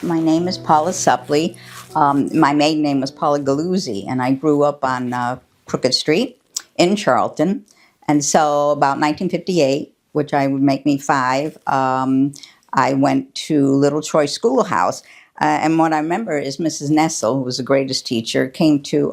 My name is Paula Supley. My maiden name was Paula Galuzzi, and I grew up on Crooked Street in Charlton. And so about 1958, which I would make me 5, I went to Little Troy Schoolhouse. And what I remember is Mrs. Nessel, who was the greatest teacher, came to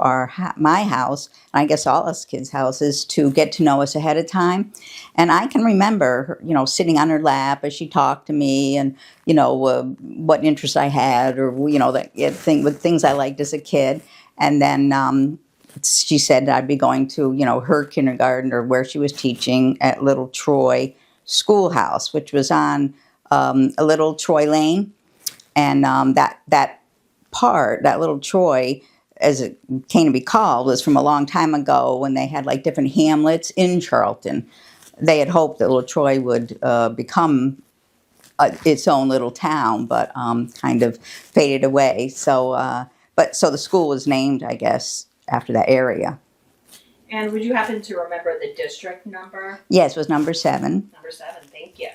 my house, and I guess all us kids' houses, to get to know us ahead of time. And I can remember her, sitting on her lap as she talked to me, and what interests I had, or with things I liked as a kid. And then she said I'd be going to her kindergarten, or where she was teaching, at Little Troy Schoolhouse, which was on a Little Troy Lane. And that Little Troy, as it came to be called, was from a long time ago when they had like different hamlets in Charlton. They had hoped that Little Troy would become its own little town, but kind of faded away. So the school was named, I guess, after that area. And would you happen to remember the district number? Yes, it was number 7. Number 7, thank you.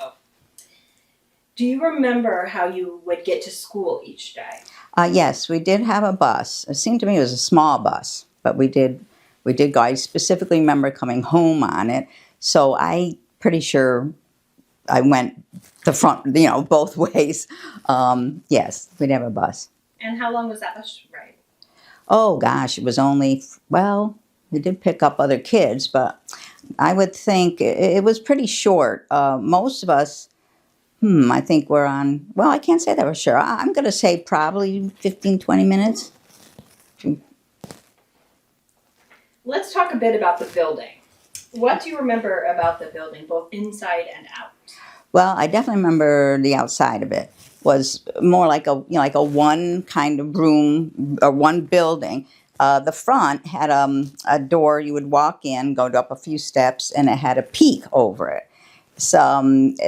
Do you remember how you would get to school each day? Yes, we did have a bus. It seemed to me it was a small bus, but we did go. I specifically remember coming home on it, so I pretty sure I went the front, both ways. Yes, we'd have a bus. And how long was that bus ride? Oh gosh, it was only, we did pick up other kids, but I would think it was pretty short. Most of us, I think we're on, I can't say that for sure. I'm going to say probably 15, 20 minutes. Let's talk a bit about the building. What do you remember about the building, both inside and out? Well, I definitely remember the outside of it was more like a one kind of room, or one building. The front had a door you would walk in, go up a few steps, and it had a peak over it. So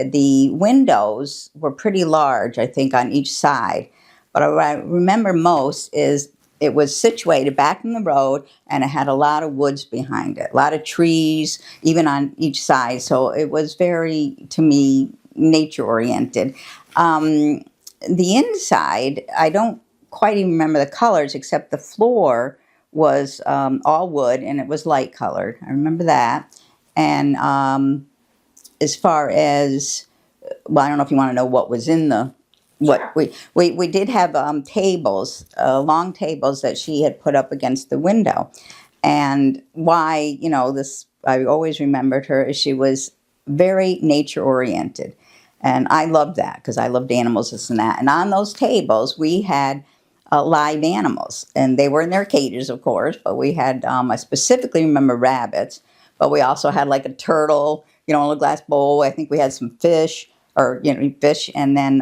the windows were pretty large, I think, on each side. But what I remember most is it was situated back from the road, and it had a lot of woods behind it, a lot of trees, even on each side. So it was very, to me, nature-oriented. The inside, I don't quite even remember the colors, except the floor was all wood, and it was light colored. I remember that. And as far as, I don't know if you want to know what was in the, Sure. We did have tables, long tables that she had put up against the window. And why, I always remembered her, is she was very nature-oriented. And I loved that, because I loved animals, this and that. And on those tables, we had live animals. And they were in their cages, of course, but we had, I specifically remember rabbits, but we also had like a turtle, in a glass bowl. I think we had some fish, and then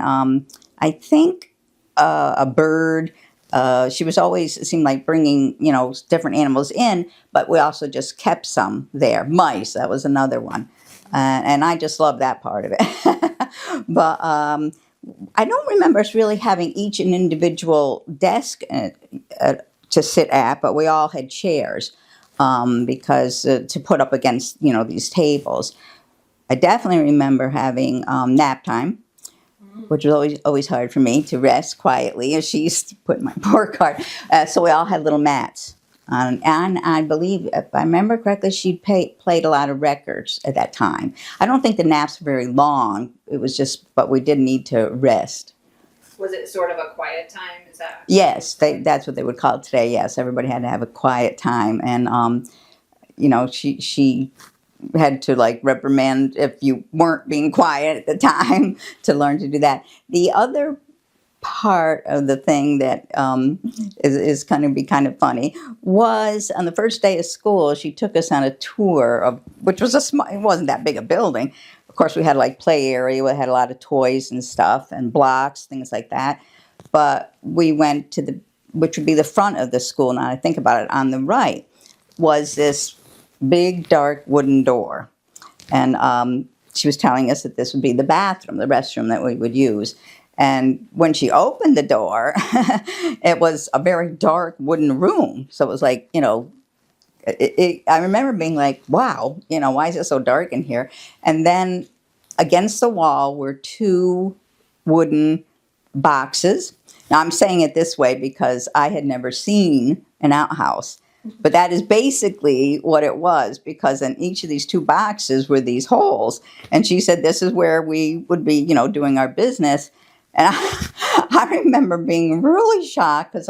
I think a bird. She was always, it seemed like, bringing, different animals in, but we also just kept some there. Mice, that was another one. And I just love that part of it. But I don't remember us really having each an individual desk to sit at, but we all had chairs because to put up against, these tables. I definitely remember having nap time, which was always hard for me to rest quietly, as she used to put in my report card. So we all had little mats. And I believe, if I remember correctly, she played a lot of records at that time. I don't think the naps were very long. It was just, but we did need to rest. Was it sort of a quiet time? Is that? Yes, that's what they would call it today. Yes, everybody had to have a quiet time. And, she had to reprimand if you weren't being quiet at the time to learn to do that. The other part of the thing that is going to be kind of funny was on the first day of school, she took us on a tour of, which was it wasn't that big a building. Of course, we had play area. We had a lot of toys and stuff and blocks, things like that. But we went to which would be the front of the school. Now I think about it, on the right was this big dark wooden door, and she was telling us that this would be the bathroom, the restroom that we would use. And when she opened the door, it was a very dark wooden room. So it was like, I remember being like, wow, why is it so dark in here? And then against the wall were 2 wooden boxes. Now I'm saying it this way because I had never seen an outhouse. But that is basically what it was, because in each of these 2 boxes were these holes. And she said this is where we would be, doing our business. And I remember being really shocked because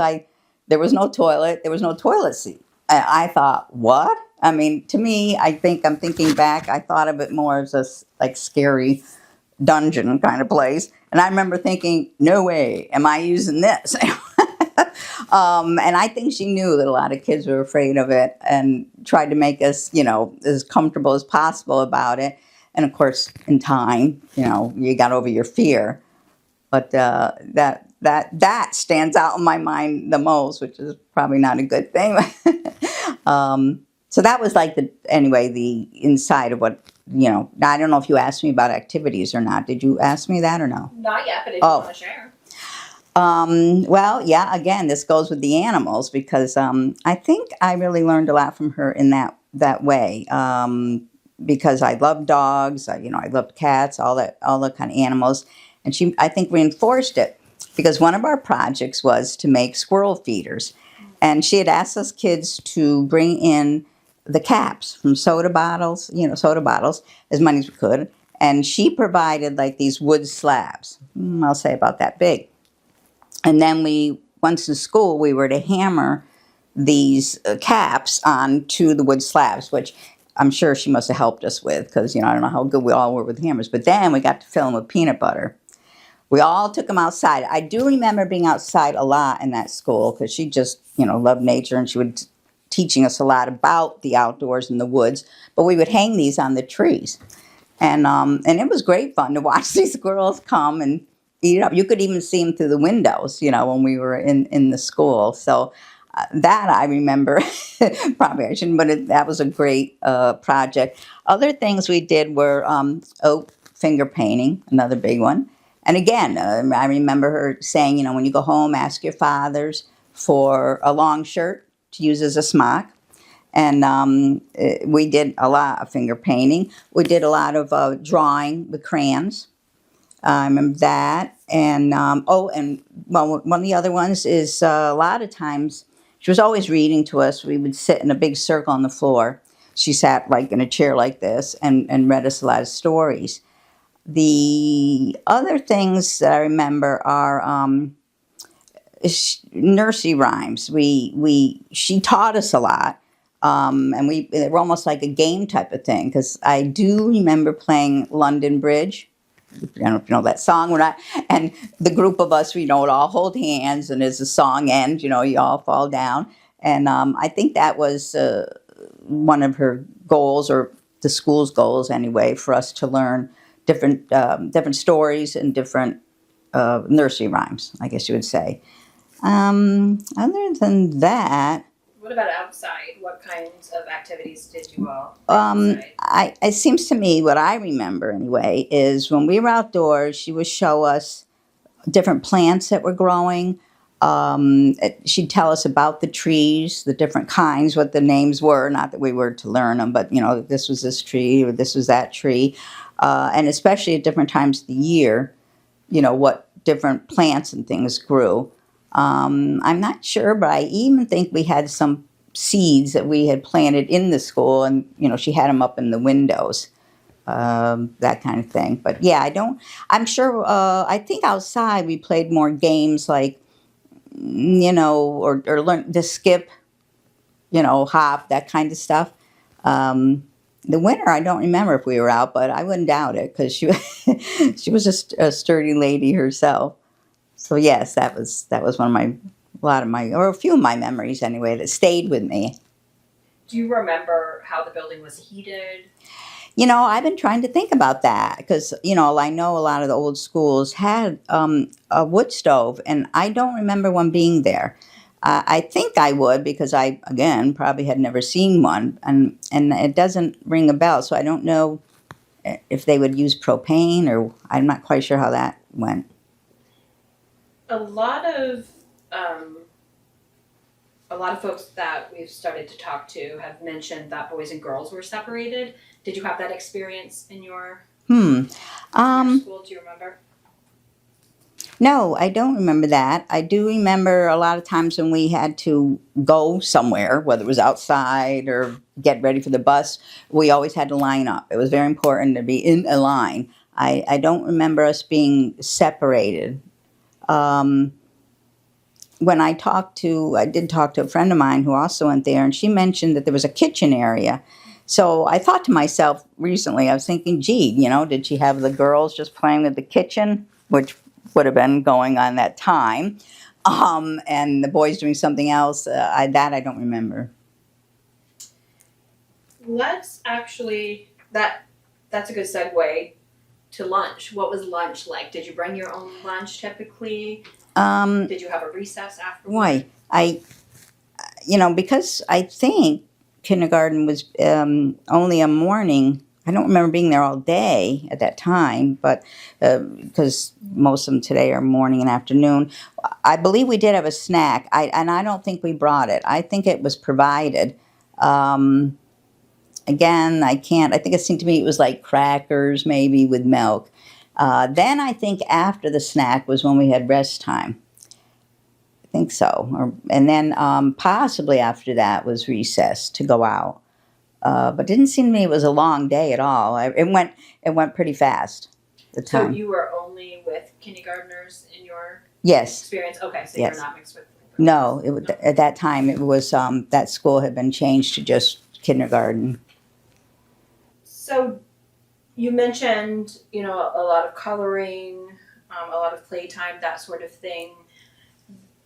there was no toilet, there was no toilet seat. And I thought, what? I mean, to me, I'm thinking back, I thought of it more as a like scary dungeon kind of place. And I remember thinking, no way am I using this. And I think she knew that a lot of kids were afraid of it and tried to make us, as comfortable as possible about it. And of course, in time, you got over your fear. But that stands out in my mind the most, which is probably not a good thing. So that was like the inside of what, I don't know if you asked me about activities or not. Did you ask me that or no? Not yet, but if you want to share. Well, yeah, again, this goes with the animals because I think I really learned a lot from her in that way. Because I love dogs, I loved cats, all the kind of animals. And she, I think, reinforced it because one of our projects was to make squirrel feeders. And she had asked us kids to bring in the caps from soda bottles, as many as we could. And she provided like these wood slabs, I'll say about that big. And then once in school, we were to hammer these caps onto the wood slabs, which I'm sure she must have helped us with because, I don't know how good we all were with hammers. But then we got to fill them with peanut butter. We all took them outside. I do remember being outside a lot in that school because she just, loved nature and she would teaching us a lot about the outdoors and the woods. But we would hang these on the trees. And it was great fun to watch these squirrels come and eat it up. You could even see them through the windows, when we were in the school. So that I remember. Probably I shouldn't, but that was a great project. Other things we did were oak finger painting, another big one. And again, I remember her saying, when you go home, ask your fathers for a long shirt to use as a smock. And we did a lot of finger painting. We did a lot of drawing with crayons. I remember that. And, one of the other ones is a lot of times, she was always reading to us. We would sit in a big circle on the floor. She sat like in a chair like this and read us a lot of stories. The other things that I remember are nursery rhymes. She taught us a lot. And they were almost like a game type of thing because I do remember playing London Bridge. I don't know if you know that song or not. And the group of us, would all hold hands, and as the song ends, you all fall down. And I think that was one of her goals, or the school's goals anyway, for us to learn different stories and different nursery rhymes, I guess you would say. Other than that, what about outside? What kinds of activities did you all do outside? It seems to me, what I remember anyway, is when we were outdoors, she would show us different plants that were growing. She'd tell us about the trees, the different kinds, what the names were. Not that we were to learn them, but, this was this tree or this was that tree. And especially at different times of the year, what different plants and things grew. I'm not sure, but I even think we had some seeds that we had planted in the school, and she had them up in the windows, that kind of thing. But yeah, I'm sure. I think outside we played more games like, or learn to skip, hop, that kind of stuff. The winter, I don't remember if we were out, but I wouldn't doubt it because she was a sturdy lady herself. So yes, that was a few of my memories anyway that stayed with me. Do you remember how the building was heated? I've been trying to think about that because, I know a lot of the old schools had a wood stove, and I don't remember one being there. I think I would because I, again, probably had never seen one, and it doesn't ring a bell, so I don't know if they would use propane, or I'm not quite sure how that went. A lot of folks that we've started to talk to have mentioned that boys and girls were separated. Did you have that experience in your school? Do you remember? No, I don't remember that. I do remember a lot of times when we had to go somewhere, whether it was outside or get ready for the bus, we always had to line up. It was very important to be in a line. I don't remember us being separated. Um, when I did talk to a friend of mine who also went there, and she mentioned that there was a kitchen area. So I thought to myself recently, I was thinking, gee, did she have the girls just playing with the kitchen, which would have been going on that time, and the boys doing something else? I don't remember. Let's actually that's a good segue to lunch. What was lunch like? Did you bring your own lunch typically? Did you have a recess afterwards? Why? Because I think kindergarten was only a morning. I don't remember being there all day at that time, but because most of them today are morning and afternoon. I believe we did have a snack, and I don't think we brought it. I think it was provided. Again, I think it seemed to me it was like crackers maybe with milk. Then I think after the snack was when we had rest time. I think so. And then possibly after that was recess to go out. But didn't seem to me it was a long day at all. It went pretty fast, the So time. you were only with kindergartners in your Yes. experience? Okay, so Yes. you're not mixed with. No, at that time it was that school had been changed to just kindergarten. So you mentioned, a lot of coloring, a lot of playtime, that sort of thing.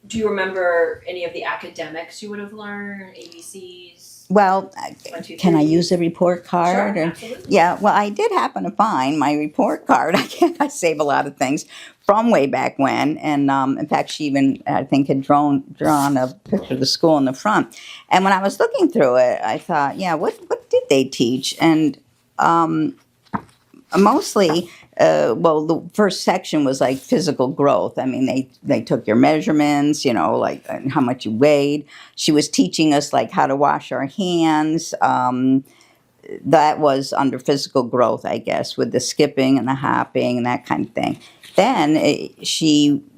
Do you remember any of the academics you would have learned, ABCs? Well, 1, 2, can I 3? use a report card? Sure, Or- absolutely. Yeah, well, I did happen to find my report card. I save a lot of things from way back when, and in fact, she even I think had drawn a picture of the school in the front. And when I was looking through it, I thought, yeah, what did they teach? And mostly, well, the first section was like physical growth. I mean, they took your measurements, like and how much you weighed. She was teaching us like how to wash our hands. That was under physical growth, I guess, with the skipping and the hopping and that kind of thing. Then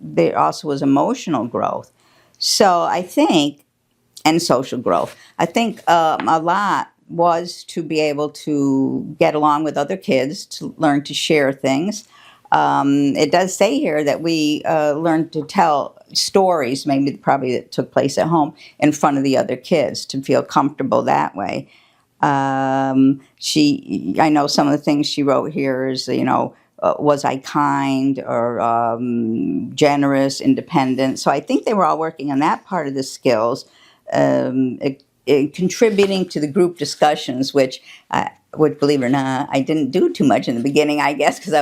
there also was emotional growth. So I think, and social growth. I think a lot was to be able to get along with other kids, to learn to share things. It does say here that we learned to tell stories, maybe probably that took place at home, in front of the other kids to feel comfortable that way. I know some of the things she wrote here is, was I kind or generous, independent? So I think they were all working on that part of the skills, contributing to the group discussions, which, believe it or not, I didn't do too much in the beginning, I guess, because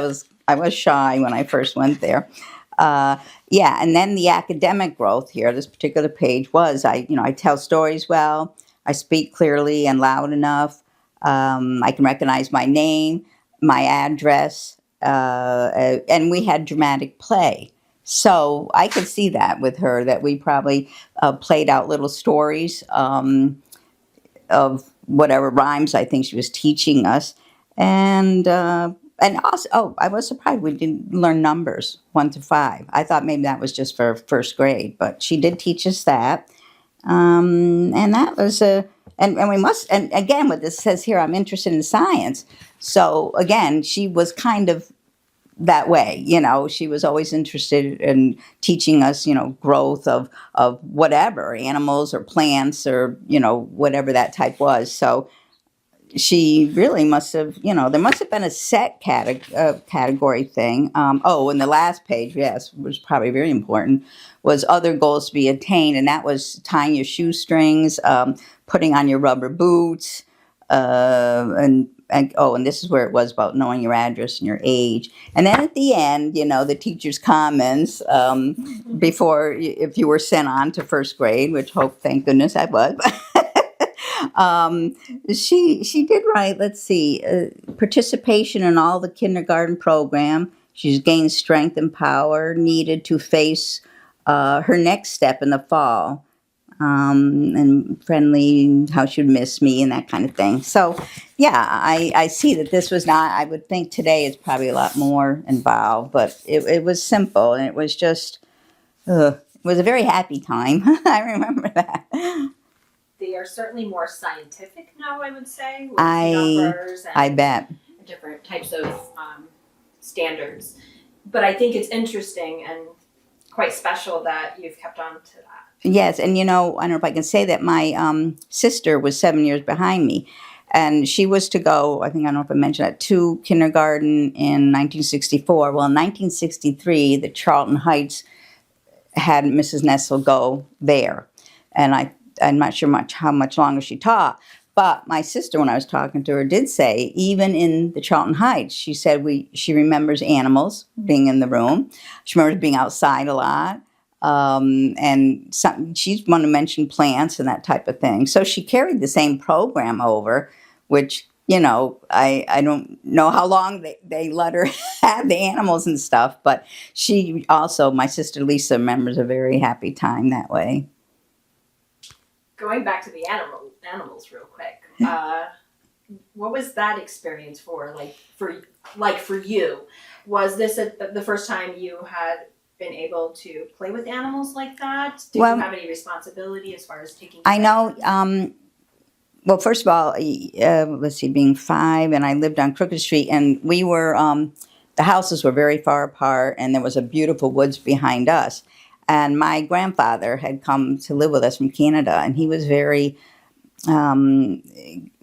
I was shy when I first went there. Yeah, and then the academic growth here, this particular page was, I tell stories well, I speak clearly and loud enough, I can recognize my name, my address, and we had dramatic play. So I could see that with her, that we probably played out little stories of whatever rhymes I think she was teaching us. And also, I was surprised we didn't learn numbers 1 to 5. I thought maybe that was just for first grade, but she did teach us that. And that was and we must, and again, what this says here, I'm interested in science. So again, she was kind of that way, she was always interested in teaching us, growth of whatever, animals or plants or, whatever that type was. So she really must have, there must have been a set category thing. And the last page, yes, was probably very important, was other goals to be attained. And that was tying your shoestrings, putting on your rubber boots, and this is where it was about knowing your address and your age. And then at the end, the teacher's comments, before, if you were sent on to first grade, which thank goodness I was. She did write, let's see, participation in all the kindergarten program. She's gained strength and power needed to face her next step in the fall. and friendly, how she would miss me and that kind of thing. So, yeah, I see that this was not, I would think today it's probably a lot more involved, but it was simple and it was just, it was a very happy time. I remember that. They are certainly more scientific now, I would say, with I numbers I and bet. different types of standards. But I think it's interesting and quite special that you've kept on to that. Yes, and I don't know if I can say that my sister was 7 years behind me, and she was to go. I don't know if I mentioned that, to kindergarten in 1964. Well, in 1963, the Charlton Heights had Mrs. Nessel go there, and I'm not sure how much longer she taught. But my sister, when I was talking to her, did say even in the Charlton Heights, she said she remembers animals being in the room. She remembers being outside a lot. And she's one to mention plants and that type of thing. So she carried the same program over, which, I don't know how long they let her have the animals and stuff, but she also, my sister Lisa, remembers a very happy time that way. Going back to the animals real quick, what was that experience for you? Was this the first time you had been able to play with animals like that? Did you have any responsibility as far as taking care I know. Well, first of all, let's see, being 5, and I lived on Crooked Street, and we were, the houses were very far apart, and there was a beautiful woods behind us. And my grandfather had come to live with us from Canada, and he was very, he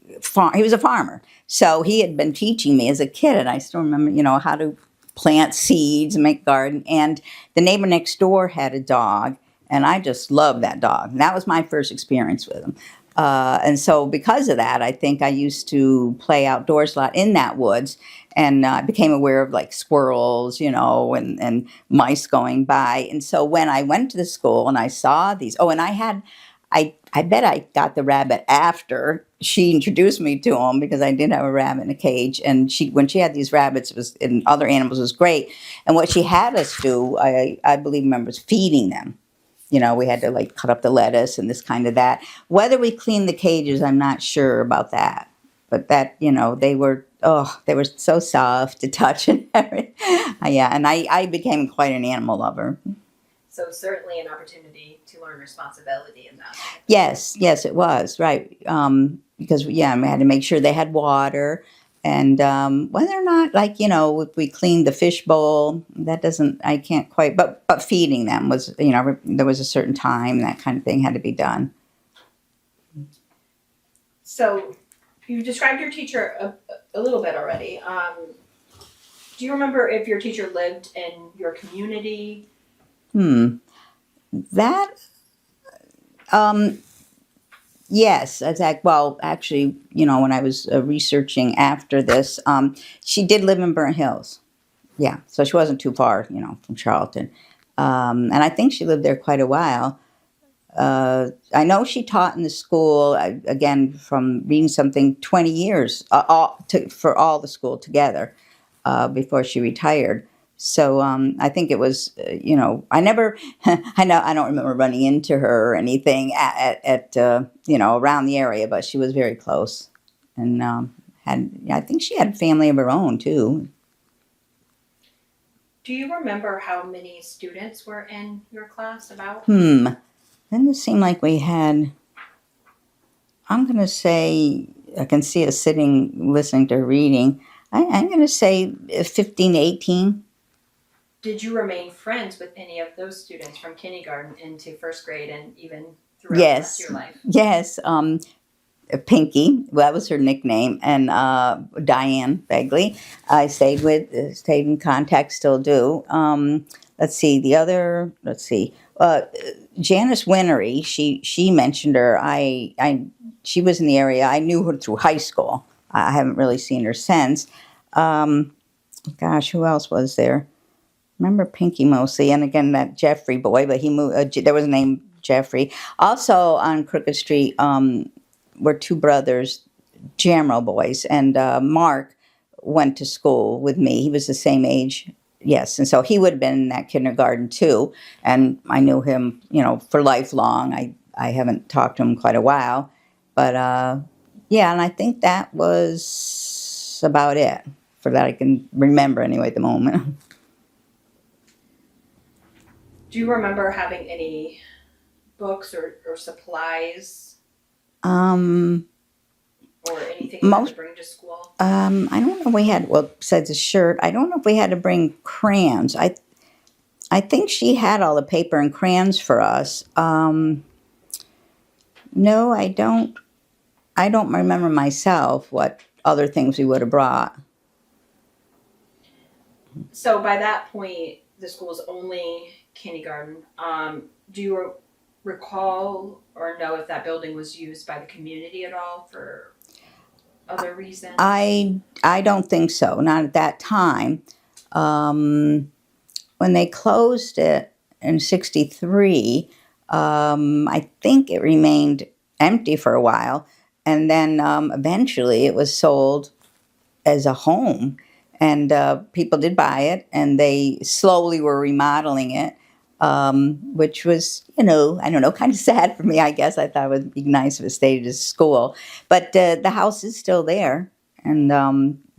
was a farmer. So he had been teaching me as a kid, and I still remember, how to plant seeds and make garden. And the neighbor next door had a dog, and I just loved that dog. And that was my first experience with him. And so because of that, I think I used to play outdoors a lot in that woods, and I became aware of like squirrels, and mice going by. And so when I went to the school and I saw these, and I bet I got the rabbit after she introduced me to him, because I did have a rabbit in a cage. And when she had these rabbits, and other animals, was great. And what she had us do, I believe, was feeding them. We had to like cut up the lettuce and this kind of that. Whether we cleaned the cages, I'm not sure about that. But that, they were so soft to touch and everything. Yeah, and I became quite an animal lover. So certainly an opportunity to learn responsibility in that. Yes, it was, right. Because, we had to make sure they had water. And whether or not, if we cleaned the fish bowl, I can't quite, but feeding them was, there was a certain time, that kind of thing had to be done. So you described your teacher a little bit already. Do you remember if your teacher lived in your community? That, yes, actually, when I was researching after this, she did live in Burnt Hills. Yeah, so she wasn't too far, from Charlton. And I think she lived there quite a while. I know she taught in the school, again, from reading something, 20 years, for all the school together, before she retired. So I think it was, I never, I don't remember running into her or anything at around the area, but she was very close, and I think she had family of her own too. Do you remember how many students were in your class about? Didn't it seem like we had, I'm going to say, I can see us sitting, listening to her reading. I'm going to say 15, 18. Did you remain friends with any of those students from kindergarten into first grade and even throughout the rest of your life? Yes. Pinky, well, that was her nickname, and Diane Begley, I stayed in contact, still do. Let's see, Janice Winery, she mentioned her. She was in the area. I knew her through high school. I haven't really seen her since. Gosh, who else was there? Remember Pinky mostly, and again that Jeffrey boy, but he moved. There was a name Jeffrey. Also on Crooked Street were 2 brothers, Jamro boys, and Mark went to school with me. He was the same age, yes, and so he would have been in that kindergarten too. And I knew him, for lifelong. I haven't talked to him in quite a while. But yeah, and I think that was about it for that I can remember anyway at the moment. Do you remember having any books or supplies Um, or anything you had most to bring to school? I don't know if we had, well, besides the shirt, I don't know if we had to bring crayons. I think she had all the paper and crayons for us. No, I don't remember myself what other things we would have brought. So by that point, the school was only kindergarten. Do you recall or know if that building was used by the community at all for other reasons? I don't think so, not at that time. When they closed it in '63, I think it remained empty for a while, and then eventually it was sold as a home, and people did buy it, and they slowly were remodeling it, which was, I don't know, kind of sad for me, I guess. I thought it would be nice if it stayed as a school, but the house is still there, and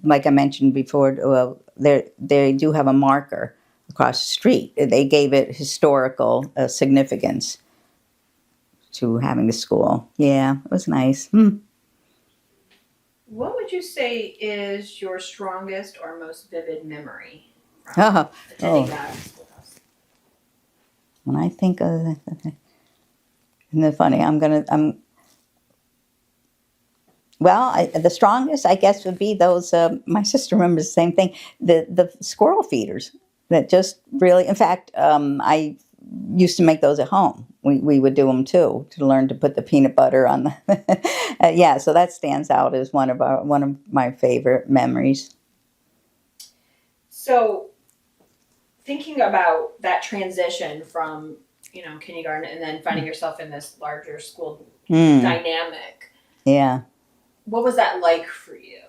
like I mentioned before, they do have a marker across the street. They gave it historical significance to having the school. Yeah, it was nice. What would you say is your strongest or most vivid memory from Oh, attending oh. that schoolhouse? When I think of, isn't it funny? The strongest, I guess, would be those. My sister remembers the same thing. The squirrel feeders that just really. In fact, I used to make those at home. We would do them too to learn to put the peanut butter on the. Yeah, so that stands out as one of my favorite memories. So, thinking about that transition from kindergarten and then finding yourself in this larger school dynamic, Yeah. what was that like for you?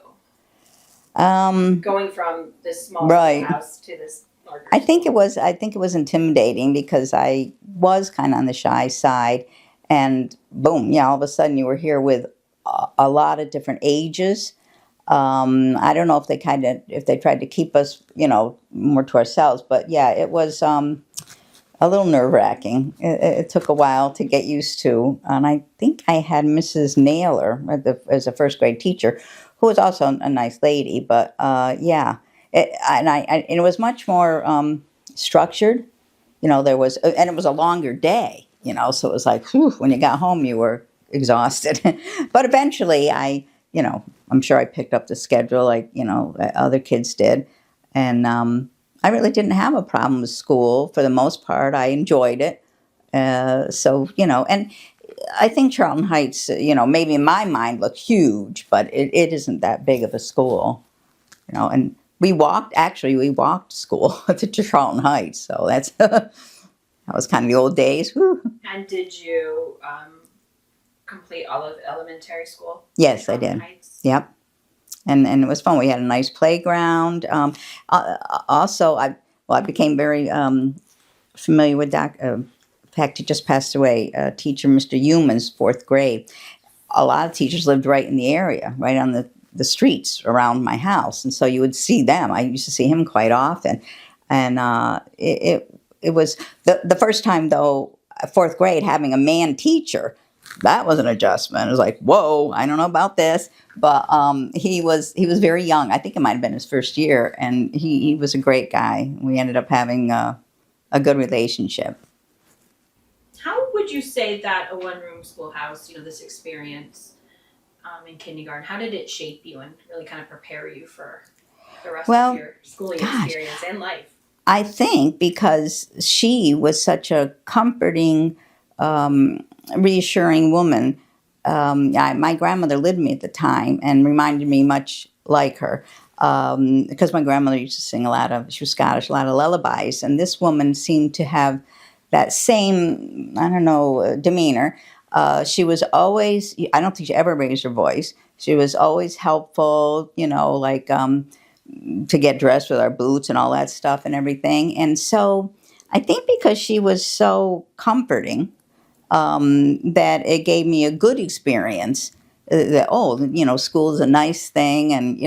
Going from this small Right. house to this larger I think school. I think it was intimidating because I was kind of on the shy side, and boom, yeah, all of a sudden you were here with a lot of different ages. I don't know if they tried to keep us, more to ourselves, but yeah, it was a little nerve wracking. It took a while to get used to, and I think I had Mrs. Naylor as a first grade teacher, who was also a nice lady. But yeah, and it was much more structured. There was, and it was a longer day. So it was like, whew, when you got home, you were exhausted. But eventually, I'm sure I picked up the schedule like other kids did, and I really didn't have a problem with school for the most part. I enjoyed it. So, and I think Charlton Heights, maybe in my mind looked huge, but it isn't that big of a school, and we walked to school to Charlton Heights. So that was kind of the old days. Whew. And did you complete all of elementary school? Yes, I did. Heights? Yep. And it was fun. We had a nice playground. Also, I became very familiar with in fact, he just passed away, teacher Mr. Human's fourth grade. A lot of teachers lived right in the area, right on the streets around my house. And so you would see them. I used to see him quite often. And it was the first time, though, fourth grade, having a man teacher. That was an adjustment. It was like, whoa, I don't know about this. But he was very young. I think it might have been his first year. And he was a great guy. We ended up having a good relationship. How would you say that a one-room schoolhouse, this experience in kindergarten, how did it shape you and really kind of prepare you for the rest of your schooling experience and life? I think because she was such a comforting, reassuring woman. My grandmother lived with me at the time and reminded me much like her. Because my grandmother used to sing she was Scottish, a lot of lullabies. And this woman seemed to have that same, I don't know, demeanor. She was always, I don't think she ever raised her voice. She was always helpful, like to get dressed with our boots and all that stuff and everything. And so I think because she was so comforting, that it gave me a good experience. That, oh, school is a nice thing, and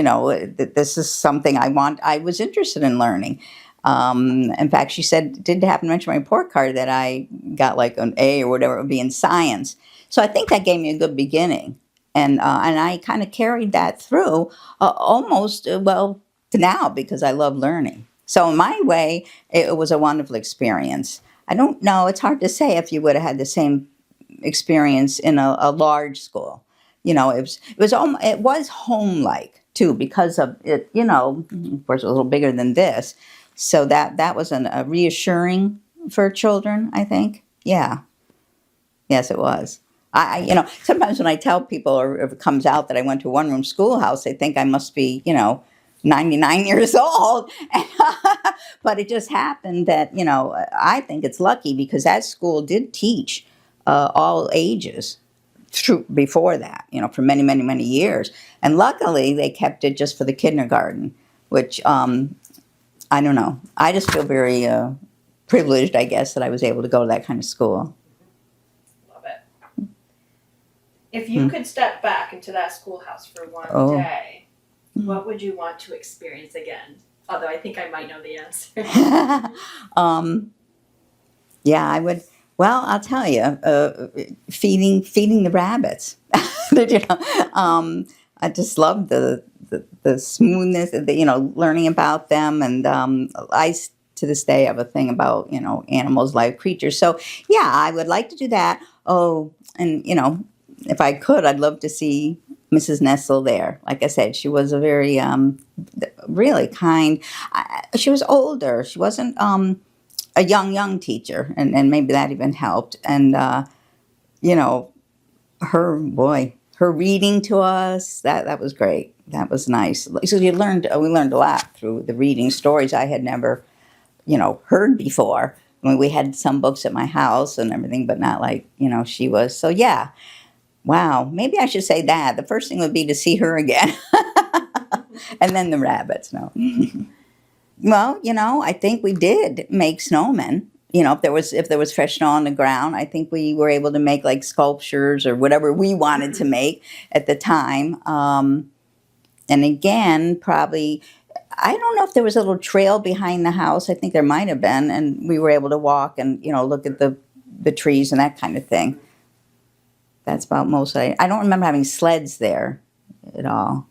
this is something I was interested in learning. In fact, she said, did happen to mention my report card that I got like an A or whatever it would be in science. So I think that gave me a good beginning, and I kind of carried that through almost well to now because I love learning. So in my way, it was a wonderful experience. I don't know. It's hard to say if you would have had the same experience in a large school. It was home like too because of it. Of course, it was a little bigger than this, so that was a reassuring for children. I think, yeah, yes, it was. Sometimes when I tell people or if it comes out that I went to a one-room schoolhouse, they think I must be 99 years old. But it just happened that, I think it's lucky because that school did teach all ages before that, for many, many, many years. And luckily, they kept it just for the kindergarten, which, I don't know. I just feel very privileged, I guess, that I was able to go to that kind of school. Love it. If you could step back into that schoolhouse for one day, what would you want to experience again? Although I think I might know the answer. Yeah, I would. Well, I'll tell you, feeding the rabbits. I just love the smoothness, learning about them, and to this day have a thing about animals, live creatures. So yeah, I would like to do that. Oh, and if I could, I'd love to see Mrs. Nessel there. Like I said, she was a very really kind. She was older. She wasn't a young teacher, and maybe that even helped. And her reading to us, that was great. That was nice. So we learned a lot through the reading stories I had never heard before. I mean, we had some books at my house and everything, but not like she was. So yeah, wow. Maybe I should say that the first thing would be to see her again, and then the rabbits. No. Well, I think we did make snowmen. If there was fresh snow on the ground, I think we were able to make like sculptures or whatever we wanted to make at the time. And again, probably, I don't know if there was a little trail behind the house. I think there might have been, and we were able to walk and look at the trees and that kind of thing. That's about most. I don't remember having sleds there at all.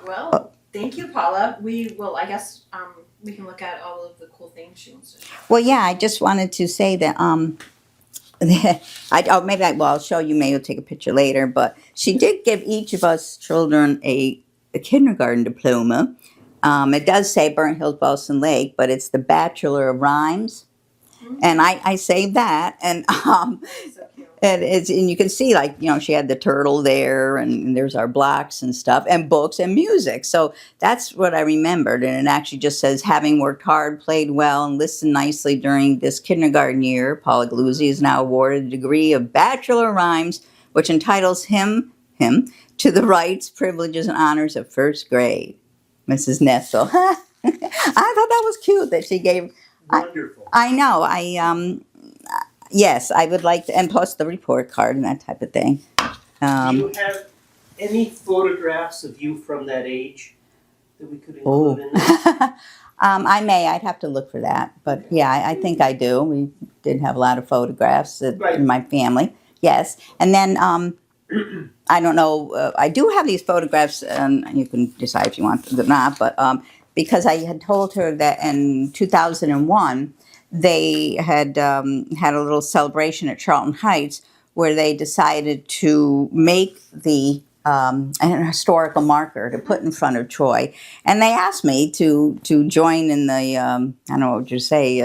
Well, thank you, Paula. We will, I guess, we can look at all of the cool things she wants to share. Well, yeah, I just wanted to say that I'll show you. Maybe I'll take a picture later. But she did give each of us children a kindergarten diploma. It does say Burnt Hills Boston Lake, but it's the Bachelor of Rhymes, and I saved that. And So cute. and you can see she had the turtle there, and there's our blocks and stuff, and books and music. So that's what I remembered, and it actually just says, having worked hard, played well, and listened nicely during this kindergarten year, Paula Galuzzi is now awarded the degree of Bachelor of Rhymes, which entitles him to the rights, privileges, and honors of first grade. Mrs. Nessel. I thought that was cute that she gave. Wonderful. I know. Yes, I would like to, and plus the report card and that type of thing. Do you have any photographs of you from that age that we could include in there? I may. I'd have to look for that. But yeah, I think I do. We did have a lot of photographs in my family. Yes. And then I don't know. I do have these photographs, and you can decide if you want them or not. But because I had told her that in 2001, they had had a little celebration at Charlton Heights where they decided to make the an historical marker to put in front of Troy, and they asked me to join in the I don't know what would you say,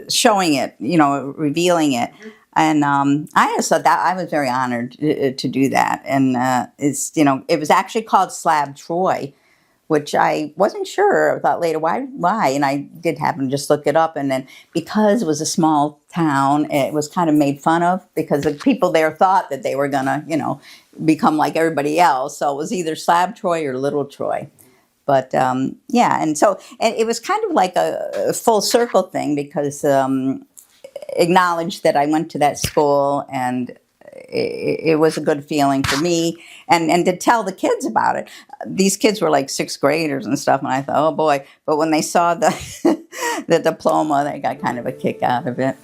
showing it, revealing it. And I just thought that I was very honored to do that. And it was actually called Slab Troy, which I wasn't sure. I thought later, why? And I did happen to just look it up. And then because it was a small town, it was kind of made fun of because the people there thought that they were going to, become like everybody else. So it was either Slab Troy or Little Troy. But yeah, and so and it was kind of like a full circle thing because acknowledged that I went to that school and it was a good feeling for me and to tell the kids about it. These kids were like sixth graders and stuff, and I thought, oh boy. But when they saw the the diploma, they got kind of a kick out of it.